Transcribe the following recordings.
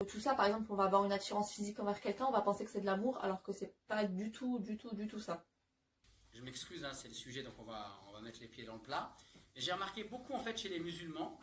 Tout ça, par exemple, on va avoir une attirance physique envers quelqu'un, on va penser que c'est de l'amour, alors que c'est pas du tout ça. Je m'excuse, hein, c'est le sujet, donc on va mettre les pieds dans le plat. J'ai remarqué beaucoup en fait chez les musulmans.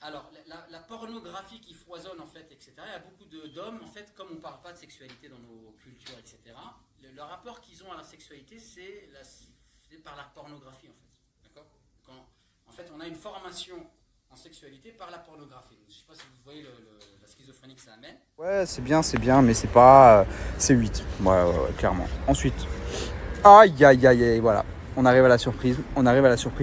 Alors, la pornographie qui foisonne, en fait, etc. Il y a beaucoup d'hommes, en fait, comme on ne parle pas de sexualité dans nos cultures, etc., le rapport qu'ils ont à la sexualité, c'est par la pornographie, en fait. D'accord. En fait, on a une formation en sexualité par la pornographie. Je ne sais pas si vous voyez la schizophrénie que ça amène. Ouais, c'est bien, mais c'est pas... c'est 8, ouais, clairement. Ensuite, aïe, voilà. On arrive à la surprise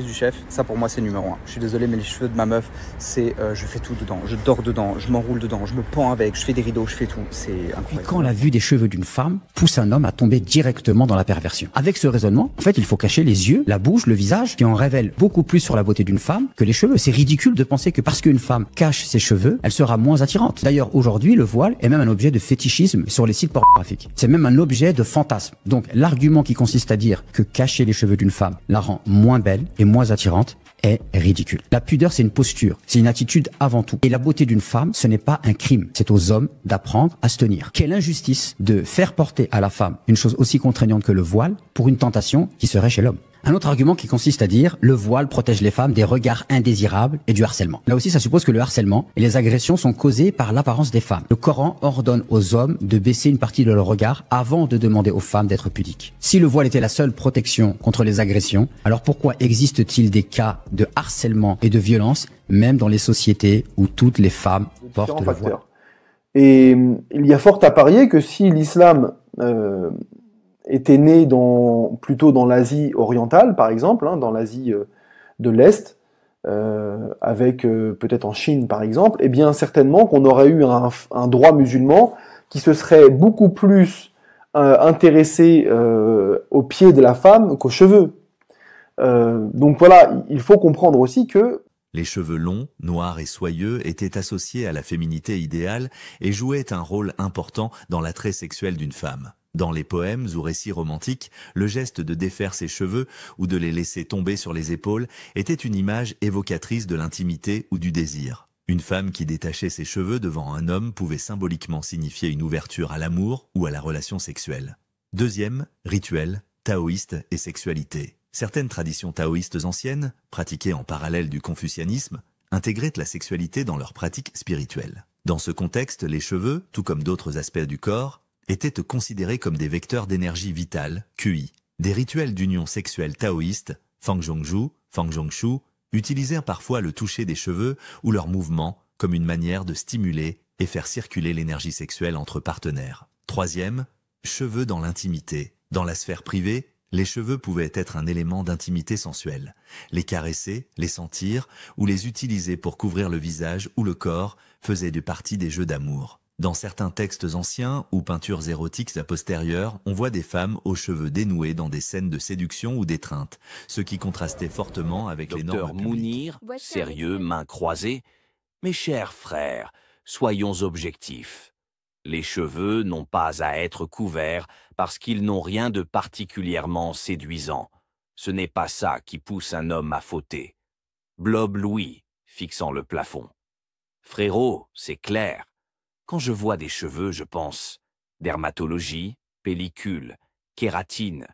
du chef. Ça, pour moi, c'est numéro 1. Je suis désolé, mais les cheveux de ma meuf, c'est... je fais tout dedans. Je dors dedans, je m'enroule dedans, je me pends avec, je fais des rideaux, je fais tout. C'est incroyable. Puis quand la vue des cheveux d'une femme pousse un homme à tomber directement dans la perversion. Avec ce raisonnement, en fait, il faut cacher les yeux, la bouche, le visage, qui en révèlent beaucoup plus sur la beauté d'une femme que les cheveux. C'est ridicule de penser que parce qu'une femme cache ses cheveux, elle sera moins attirante. D'ailleurs, aujourd'hui, le voile est même un objet de fétichisme sur les sites pornographiques. C'est même un objet de fantasme. Donc, l'argument qui consiste à dire que cacher les cheveux d'une femme la rend moins belle et moins attirante est ridicule. La pudeur, c'est une posture, c'est une attitude avant tout. Et la beauté d'une femme, ce n'est pas un crime. C'est aux hommes d'apprendre à se tenir. Quelle injustice de faire porter à la femme une chose aussi contraignante que le voile pour une tentation qui serait chez l'homme. Un autre argument qui consiste à dire le voile protège les femmes des regards indésirables et du harcèlement. Là aussi, ça suppose que le harcèlement et les agressions sont causées par l'apparence des femmes. Le Coran ordonne aux hommes de baisser une partie de leur regard avant de demander aux femmes d'être pudiques. Si le voile était la seule protection contre les agressions, alors pourquoi existe-t-il des cas de harcèlement et de violence, même dans les sociétés où toutes les femmes portent le voile? Et il y a fort à parier que si l'islam était né plutôt dans l'Asie orientale, par exemple, dans l'Asie de l'Est, avec peut-être en Chine, par exemple, eh bien certainement qu'on aurait eu un droit musulman qui se serait beaucoup plus intéressé aux pieds de la femme qu'aux cheveux. Donc voilà, il faut comprendre aussi que les cheveux longs, noirs et soyeux étaient associés à la féminité idéale et jouaient un rôle important dans l'attrait sexuel d'une femme. Dans les poèmes ou récits romantiques, le geste de défaire ses cheveux ou de les laisser tomber sur les épaules était une image évocatrice de l'intimité ou du désir. Une femme qui détachait ses cheveux devant un homme pouvait symboliquement signifier une ouverture à l'amour ou à la relation sexuelle. Deuxième, rituel, taoïste et sexualité. Certaines traditions taoïstes anciennes, pratiquées en parallèle du confucianisme, intégraient la sexualité dans leurs pratiques spirituelles. Dans ce contexte, les cheveux, tout comme d'autres aspects du corps, étaient considérés comme des vecteurs d'énergie vitale, QI. Des rituels d'union sexuelle taoïste, Fangzhongzhu, Fangzhongshu, utilisèrent parfois le toucher des cheveux ou leurs mouvements comme une manière de stimuler et faire circuler l'énergie sexuelle entre partenaires. Troisième, cheveux dans l'intimité. Dans la sphère privée, les cheveux pouvaient être un élément d'intimité sensuelle. Les caresser, les sentir ou les utiliser pour couvrir le visage ou le corps faisaient partie des jeux d'amour. Dans certains textes anciens ou peintures érotiques a postérieures, on voit des femmes aux cheveux dénoués dans des scènes de séduction ou d'étreinte, ce qui contrastait fortement avec les normes publiques. Mounir, sérieux, mains croisées. Mes chers frères, soyons objectifs. Les cheveux n'ont pas à être couverts parce qu'ils n'ont rien de particulièrement séduisant. Ce n'est pas ça qui pousse un homme à fauter. Blob Louis, fixant le plafond. Frérot, c'est clair. Quand je vois des cheveux, je pense dermatologie, pellicule, kératine.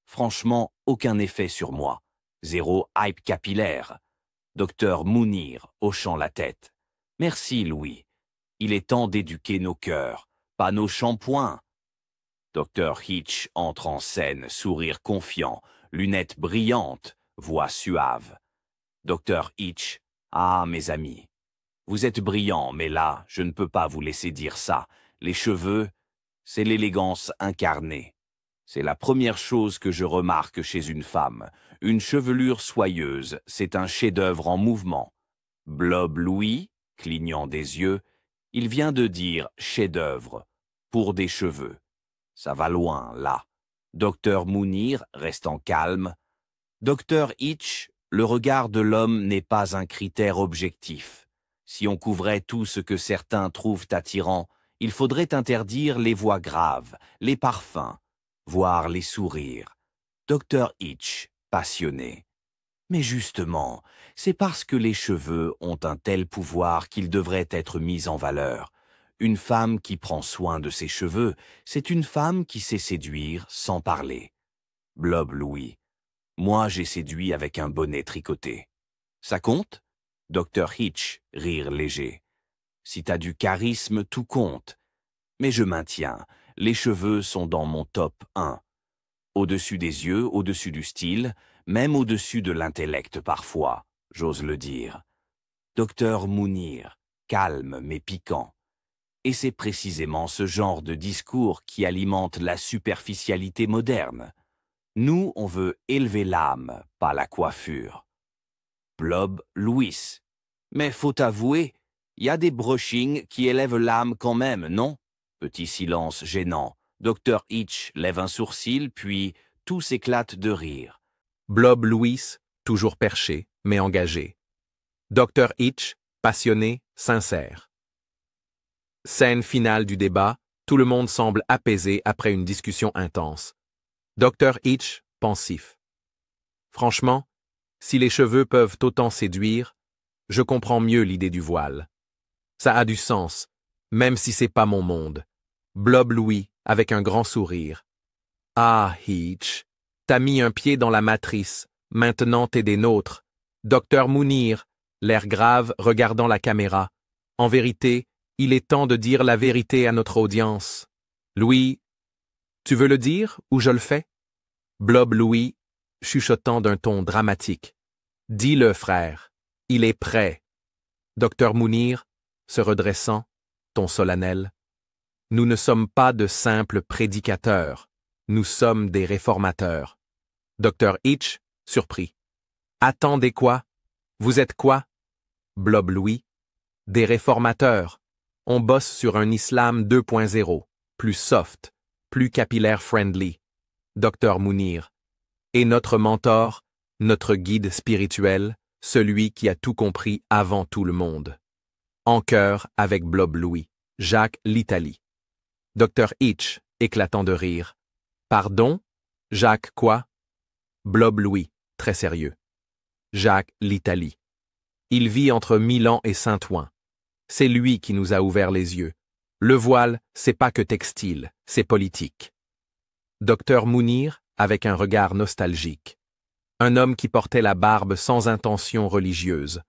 Franchement, aucun effet sur moi. Zéro hype capillaire. Docteur Mounir, hochant la tête. Merci, Louis. Il est temps d'éduquer nos cœurs, pas nos shampoings. Docteur Hitch entre en scène, sourire confiant, lunettes brillantes, voix suave. Docteur Hitch, ah, mes amis. Vous êtes brillants, mais là, je ne peux pas vous laisser dire ça. Les cheveux, c'est l'élégance incarnée. C'est la première chose que je remarque chez une femme. Une chevelure soyeuse, c'est un chef-d'œuvre en mouvement. Blob Louis, clignant des yeux, il vient de dire chef-d'œuvre, pour des cheveux. Ça va loin, là. Docteur Mounir, restant calme. Docteur Hitch, le regard de l'homme n'est pas un critère objectif. Si on couvrait tout ce que certains trouvent attirant, il faudrait interdire les voix graves, les parfums, voire les sourires. Docteur Hitch, passionné. Mais justement, c'est parce que les cheveux ont un tel pouvoir qu'ils devraient être mis en valeur. Une femme qui prend soin de ses cheveux, c'est une femme qui sait séduire sans parler. Blob Louis. Moi, j'ai séduit avec un bonnet tricoté. Ça compte? Dr. Hitch, rire léger. Si t'as du charisme, tout compte. Mais je maintiens, les cheveux sont dans mon top 1. Au-dessus des yeux, au-dessus du style, même au-dessus de l'intellect parfois, j'ose le dire. Docteur Mounir, calme mais piquant. Et c'est précisément ce genre de discours qui alimente la superficialité moderne. Nous, on veut élever l'âme, pas la coiffure. Blob Louis. Mais faut avouer, il y a des brushings qui élèvent l'âme quand même, non? Petit silence gênant. Dr. Hitch lève un sourcil, puis tout s'éclate de rire. Blob Louis, toujours perché, mais engagé. Dr. Hitch, passionné, sincère. Scène finale du débat, tout le monde semble apaisé après une discussion intense. Dr. Hitch, pensif. Franchement, si les cheveux peuvent autant séduire, je comprends mieux l'idée du voile. Ça a du sens, même si c'est pas mon monde. Blob Louis, avec un grand sourire. Ah, Hitch, t'as mis un pied dans la matrice, maintenant t'es des nôtres. Docteur Mounir, l'air grave regardant la caméra. En vérité, il est temps de dire la vérité à notre audience. Louis, tu veux le dire ou je le fais? Blob Louis, chuchotant d'un ton dramatique. Dis-le, frère, il est prêt. Docteur Mounir, se redressant, ton solennel. Nous ne sommes pas de simples prédicateurs, nous sommes des réformateurs. Dr. Hitch, surpris. Attendez quoi? Vous êtes quoi? Blob Louis. Des réformateurs. On bosse sur un islam 2.0, plus soft, plus capillaire friendly. Dr. Mounir. Et notre mentor, notre guide spirituel, celui qui a tout compris avant tout le monde. En chœur avec Blob Louis, Jacques l'Italie. Dr. Hitch, éclatant de rire. Pardon? Jacques quoi? Blob Louis, très sérieux. Jacques l'Italie. Il vit entre Milan et Saint-Ouen. C'est lui qui nous a ouvert les yeux. Le voile, c'est pas que textile, c'est politique. Docteur Mounir, avec un regard nostalgique. Un homme qui portait la barbe sans intention religieuse.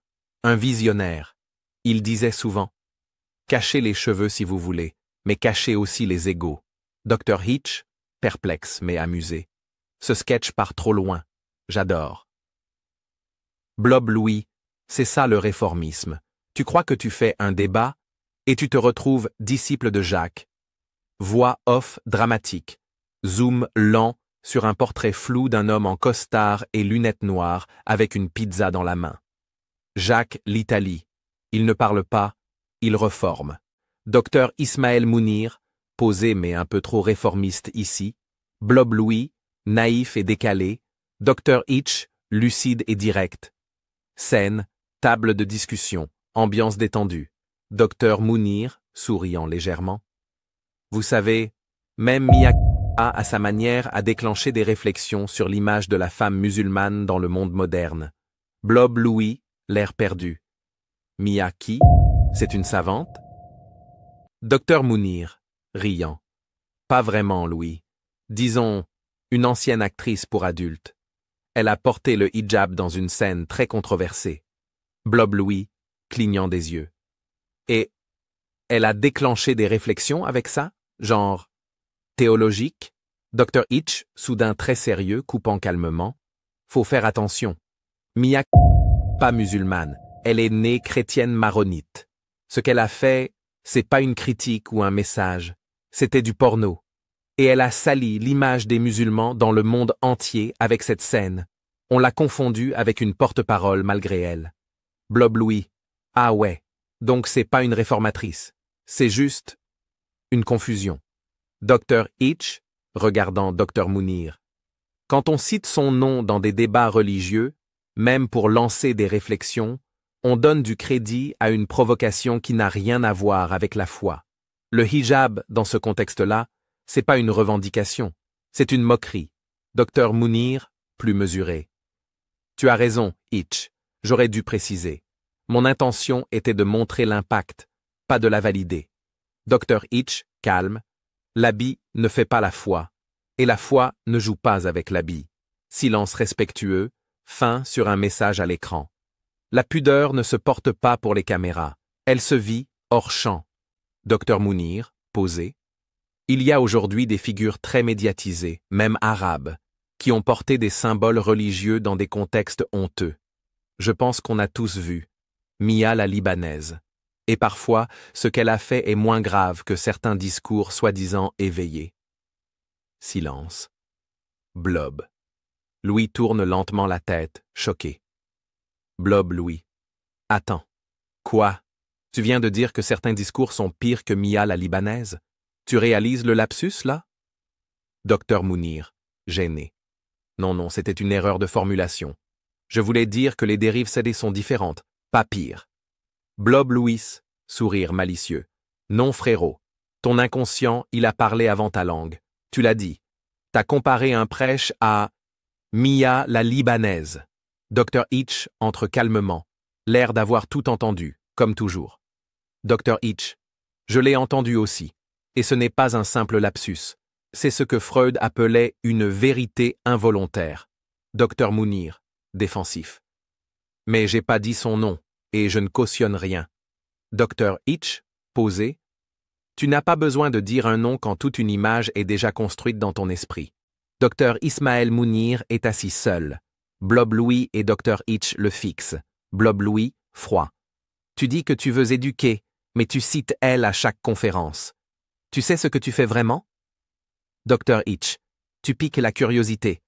Un visionnaire. Il disait souvent « Cachez les cheveux si vous voulez, mais cachez aussi les égaux. » Dr. Hitch, perplexe mais amusé. Ce sketch part trop loin. J'adore. Blob Louis, c'est ça le réformisme. Tu crois que tu fais un débat et tu te retrouves disciple de Jacques. Voix off dramatique. Zoom lent sur un portrait flou d'un homme en costard et lunettes noires avec une pizza dans la main. Jacques l'Italie. Il ne parle pas, il reforme. Docteur Ismaël Mounir, posé mais un peu trop réformiste ici. Blob Louis, naïf et décalé. Dr. Hitch, lucide et direct. Scène, table de discussion, ambiance détendue. Docteur Mounir, souriant légèrement. Vous savez, même Mia à sa manière, a déclenché des réflexions sur l'image de la femme musulmane dans le monde moderne. Blob Louis, l'air perdu. Mia qui? C'est une savante? Docteur Mounir, riant. Pas vraiment, Louis. Disons, une ancienne actrice pour adultes. Elle a porté le hijab dans une scène très controversée. Blob Louis, clignant des yeux. Et elle a déclenché des réflexions avec ça? Genre théologique? Dr. Hitch, soudain très sérieux, coupant calmement. Faut faire attention. Mia, pas musulmane. Elle est née chrétienne maronite. Ce qu'elle a fait, c'est pas une critique ou un message. C'était du porno. Et elle a sali l'image des musulmans dans le monde entier avec cette scène. On l'a confondue avec une porte-parole malgré elle. Blob Louis. Ah ouais. Donc c'est pas une réformatrice. C'est juste une confusion. Dr. Hitch, regardant Dr. Mounir. Quand on cite son nom dans des débats religieux, même pour lancer des réflexions, on donne du crédit à une provocation qui n'a rien à voir avec la foi. Le hijab, dans ce contexte-là, c'est pas une revendication, c'est une moquerie. Dr. Mounir, plus mesuré. Tu as raison, Hitch. J'aurais dû préciser. Mon intention était de montrer l'impact, pas de la valider. Dr. Hitch, calme. L'habit ne fait pas la foi, et la foi ne joue pas avec l'habit. Silence respectueux, fin sur un message à l'écran. La pudeur ne se porte pas pour les caméras, elle se vit hors champ. Dr. Mounir, posé. Il y a aujourd'hui des figures très médiatisées, même arabes, qui ont porté des symboles religieux dans des contextes honteux. Je pense qu'on a tous vu. Mia la Libanaise. Et parfois, ce qu'elle a fait est moins grave que certains discours soi-disant éveillés. Silence. Blob. Louis tourne lentement la tête, choqué. Blob Louis. Attends. Quoi? Tu viens de dire que certains discours sont pires que Mia la Libanaise? Tu réalises le lapsus, là? Docteur Mounir, gêné. Non, c'était une erreur de formulation. Je voulais dire que les dérives cédées sont différentes, pas pires. Blob Louis, sourire malicieux. Non, frérot. Ton inconscient, il a parlé avant ta langue. Tu l'as dit. T'as comparé un prêche à Mia la Libanaise. Dr. Hitch entre calmement, l'air d'avoir tout entendu, comme toujours. Dr. Hitch, je l'ai entendu aussi. Et ce n'est pas un simple lapsus. C'est ce que Freud appelait une vérité involontaire. Dr. Mounir, défensif. Mais j'ai pas dit son nom, et je ne cautionne rien. Dr. Hitch, posé. Tu n'as pas besoin de dire un nom quand toute une image est déjà construite dans ton esprit. Dr. Ismaël Mounir est assis seul. Blob Louis et Dr. Hitch le fixent. Blob Louis, froid. Tu dis que tu veux éduquer, mais tu cites elle à chaque conférence. Tu sais ce que tu fais vraiment? Dr. Hitch, tu piques la curiosité.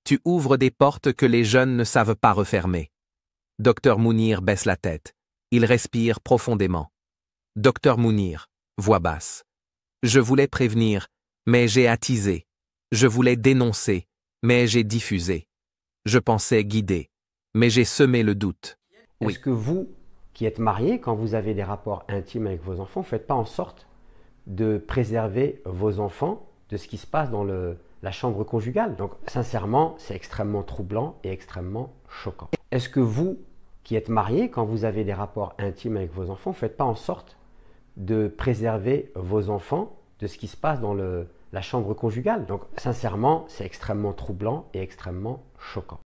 Tu ouvres des portes que les jeunes ne savent pas refermer. Dr. Mounir baisse la tête. Il respire profondément. Dr. Mounir, voix basse. Je voulais prévenir, mais j'ai attisé. Je voulais dénoncer, mais j'ai diffusé. Je pensais guider, mais j'ai semé le doute. Oui. Est-ce que vous, qui êtes mariés, quand vous avez des rapports intimes avec vos enfants, faites pas en sorte de préserver vos enfants de ce qui se passe dans la chambre conjugale? Donc, sincèrement, c'est extrêmement troublant et extrêmement choquant. Est-ce que vous, qui êtes mariés, quand vous avez des rapports intimes avec vos enfants, faites pas en sorte de préserver vos enfants de ce qui se passe dans la chambre conjugale? Donc, sincèrement, c'est extrêmement troublant et extrêmement choquant.